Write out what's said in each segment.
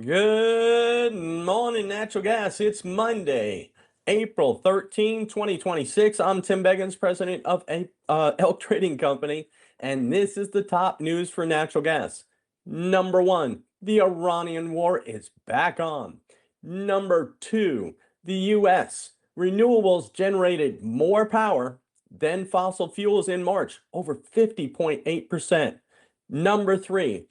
Good morning, natural gas. It's Monday, April 13, 2026. I'm Tim Beggins, president of Elk Trading Company, and this is the top news for natural gas. Number one, the Iranian war is back on. Number two, the U.S. renewables generated more power than fossil fuels in March, over 50.8%. Number three,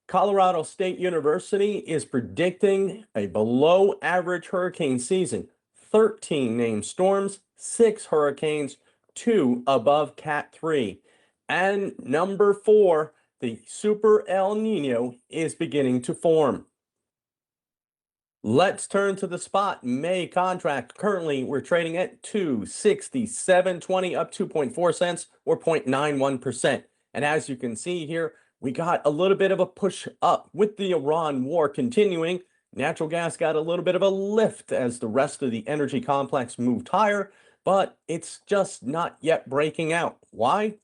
Colorado State University is predicting a below average hurricane season. 13 named storms, 6 hurricanes, 2 above Cat 3. And number 4, the Super El Nino is beginning to form. Let's turn to the spot May contract. Currently, we're trading at 267.20, up 2.4 cents or 0.91%. And as you can see here, we got a little bit of a push up with the Iran war continuing. Natural gas got a little bit of a lift as the rest of the energy complex moved higher, but it's just not yet breaking out. Why?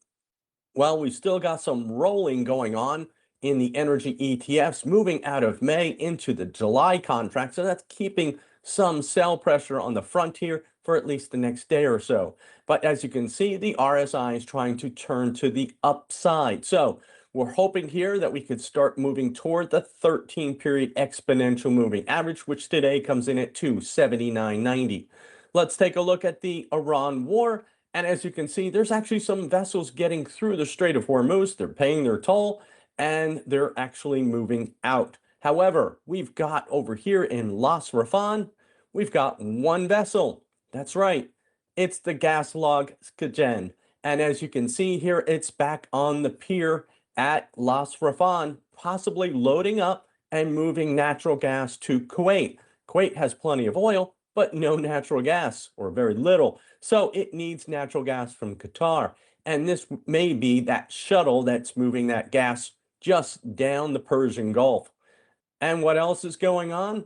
Well, we still got some rolling going on in the energy ETFs moving out of May into the July contract. So that's keeping some sell pressure on the frontier for at least the next day or so. But as you can see, the RSI is trying to turn to the upside. So we're hoping here that we could start moving toward the 13-period exponential moving average, which today comes in at 279.90. Let's take a look at the Iran war. And as you can see, there's actually some vessels getting through the Strait of Hormuz. They're paying their toll and they're actually moving out. However, we've got over here in Las Rafan, we've got one vessel. That's right. It's the gas log CRGY. And as you can see here, it's back on the pier at Las Rafan, possibly loading up and moving natural gas to Kuwait. Kuwait has plenty of oil, but no natural gas, or very little. So it needs natural gas from Qatar. And this may be that shuttle that's moving that gas just down the Persian Gulf. And what else is going on?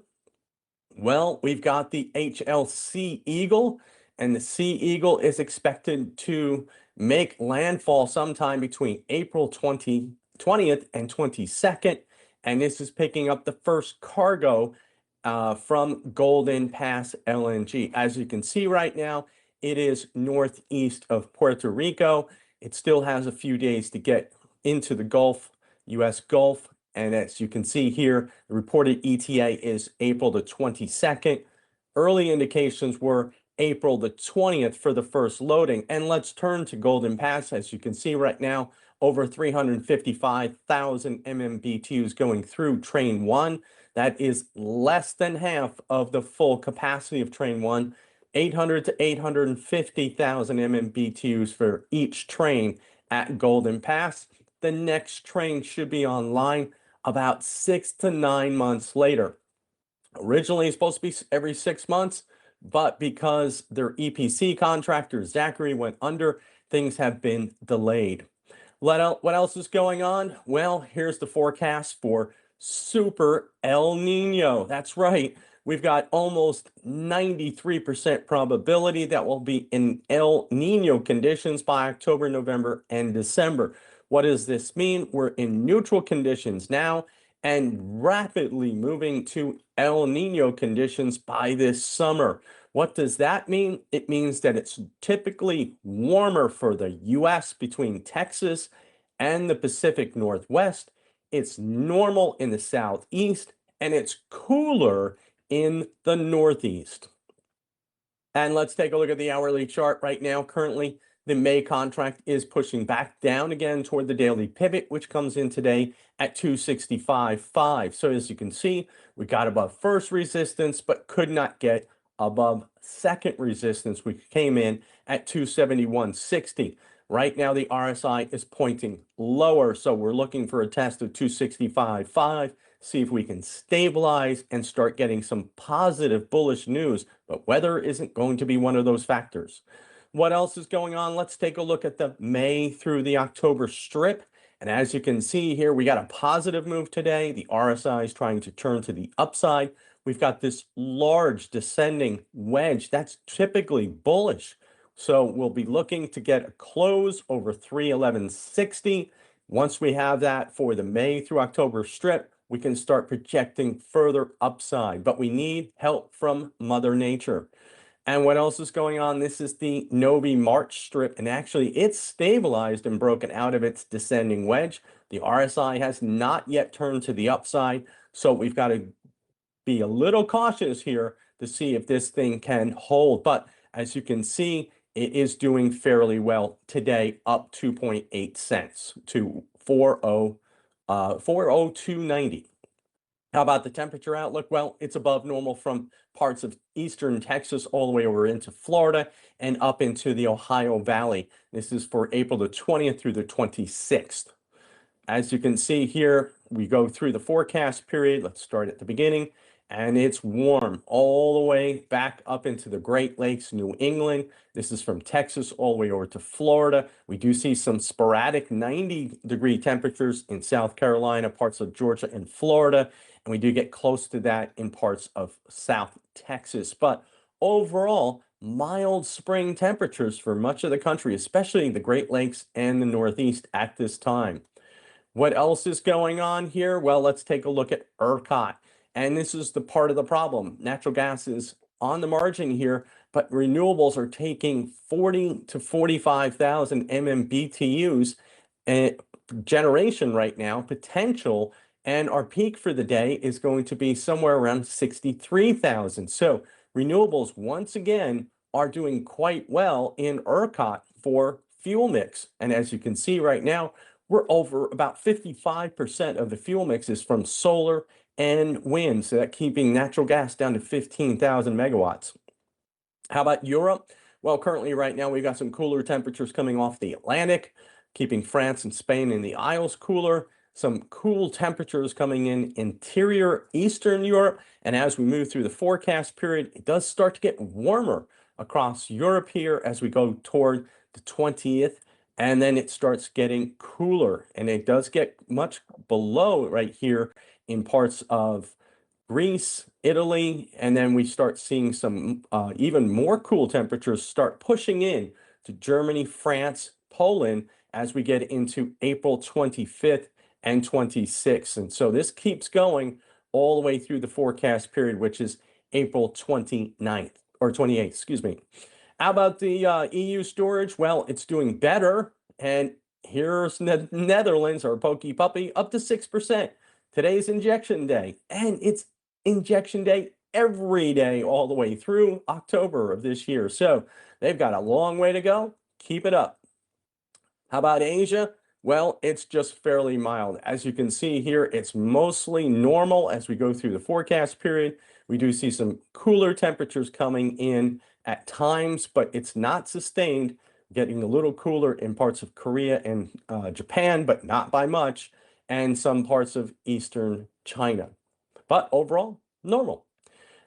Well, we've got the HLC Eagle, and the Sea Eagle is expected to make landfall sometime between April 20th and 22nd. And this is picking up the first cargo from Golden Pass LNG. As you can see right now, it is northeast of Puerto Rico. It still has a few days to get into the Gulf, U.S. Gulf. And as you can see here, the reported ETA is April the 22nd. Early indications were April the 20th for the first loading. And let's turn to Golden Pass. As you can see right now, over 355,000 MMBTUs going through Train 1. That is less than half of the full capacity of Train 1. 800 to 850,000 MMBTUs for each train at Golden Pass. The next train should be online about 6 to 9 months later. Originally, it's supposed to be every 6 months, but because their EPC contractor, Zachary, went under, things have been delayed. What else is going on? Well, here's the forecast for Super El Nino. That's right. We've got almost 93% probability that we'll be in El Nino conditions by October, November, and December. What does this mean? We're in neutral conditions now and rapidly moving to El Nino conditions by this summer. What does that mean? It means that it's typically warmer for the U.S. between Texas and the Pacific Northwest. It's normal in the Southeast, and it's cooler in the Northeast. And let's take a look at the hourly chart right now. Currently, the May contract is pushing back down again toward the daily pivot, which comes in today at 265.5. So as you can see, we got above first resistance, but could not get above second resistance, which came in at 271.60. Right now, the RSI is pointing lower, so we're looking for a test of 265.5, see if we can stabilize and start getting some positive bullish news, but weather isn't going to be one of those factors. What else is going on? Let's take a look at the May through the October strip. And as you can see here, we got a positive move today. The RSI is trying to turn to the upside. We've got this large descending wedge. That's typically bullish. So we'll be looking to get a close over 311.60. Once we have that for the May through October strip, we can start projecting further upside, but we need help from Mother Nature. And what else is going on? This is the Novi March strip, and actually it's stabilized and broken out of its descending wedge. The RSI has not yet turned to the upside, so we've got to be a little cautious here to see if this thing can hold. But as you can see, it is doing fairly well today, up 2.8 cents to 402.90. How about the temperature outlook? Well, it's above normal from parts of eastern Texas all the way over into Florida and up into the Ohio Valley. This is for April the 20th through the 26th. As you can see here, we go through the forecast period. Let's start at the beginning. And it's warm all the way back up into the Great Lakes, New England. This is from Texas all the way over to Florida. We do see some sporadic 90-degree temperatures in South Carolina, parts of Georgia and Florida. And we do get close to that in parts of South Texas. But overall, mild spring temperatures for much of the country, especially the Great Lakes and the Northeast at this time. What else is going on here? Well, let's take a look at ERCOT. And this is the part of the problem. Natural gas is on the margin here, but renewables are taking 40 to 45,000 MMBTUs generation right now, potential, and our peak for the day is going to be somewhere around 63,000. So renewables, once again, are doing quite well in ERCOT for fuel mix. And as you can see right now, we're over about 55% of the fuel mix is from solar and wind, so that keeping natural gas down to 15,000 megawatts. How about Europe? Well, currently right now we've got some cooler temperatures coming off the Atlantic, keeping France and Spain and the Isles cooler. Some cool temperatures coming in interior Eastern Europe. And as we move through the forecast period, it does start to get warmer across Europe here as we go toward the 20th. And then it starts getting cooler, and it does get much below right here in parts of Greece, Italy, and then we start seeing some even more cool temperatures start pushing in to Germany, France, Poland as we get into April 25th and 26th. And so this keeps going all the way through the forecast period, which is April 29th or 28th, excuse me. How about the EU storage? Well, it's doing better. And here's Netherlands, our pokey puppy, up to 6%. Today's injection day. And it's injection day every day all the way through October of this year. So they've got a long way to go. Keep it up. How about Asia? Well, it's just fairly mild. As you can see here, it's mostly normal as we go through the forecast period. We do see some cooler temperatures coming in at times, but it's not sustained, getting a little cooler in parts of Korea and Japan, but not by much, and some parts of Eastern China. But overall, normal.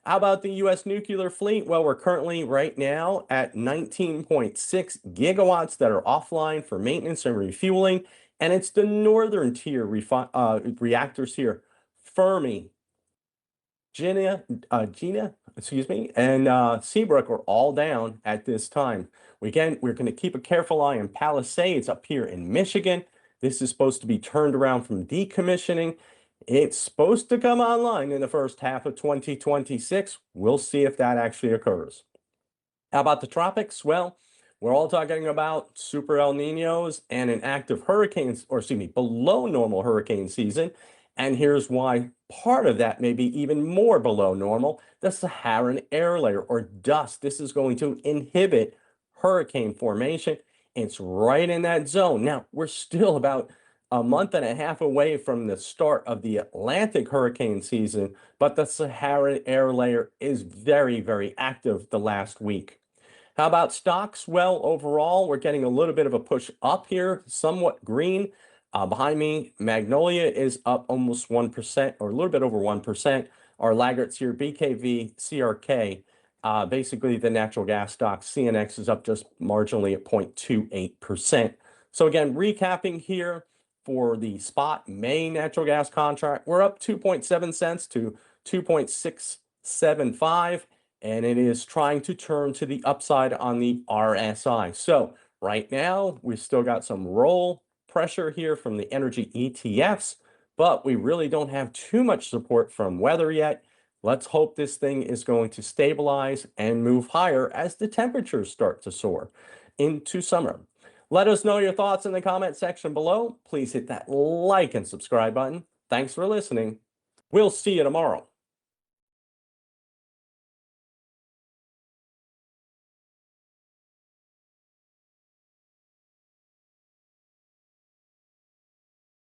How about the U.S. nuclear fleet? Well, we're currently right now at 19.6 gigawatts that are offline for maintenance and refueling. And it's the northern tier reactors here, Fermi, Gina, excuse me, and Seabrook are all down at this time. Again, we're going to keep a careful eye on Palisades up here in Michigan. This is supposed to be turned around from decommissioning. It's supposed to come online in the first half of 2026. We'll see if that actually occurs. How about the tropics? Well, we're all talking about super El Ninos and an active hurricanes, or excuse me, below normal hurricane season. And here's why part of that may be even more below normal. The Saharan air layer or dust. This is going to inhibit hurricane formation. It's right in that zone. Now, we're still about a month and a half away from the start of the Atlantic hurricane season, but the Saharan air layer is very, very active the last week. How about stocks? Well, overall, we're getting a little bit of a push up here, somewhat green. Behind me, Magnolia is up almost 1% or a little bit over 1%. Our laggards here, BKV, CRK, basically the natural gas stock, CNX is up just marginally at 0.28%. So again, recapping here, for the spot May natural gas contract, we're up 2.7 cents to 2.675, and it is trying to turn to the upside on the RSI. So right now, we've still got some roll pressure here from the energy ETFs, but we really don't have too much support from weather yet. Let's hope this thing is going to stabilize and move higher as the temperatures start to soar into summer. Let us know your thoughts in the comment section below. Please hit that like and subscribe button. Thanks for listening. We'll see you tomorrow.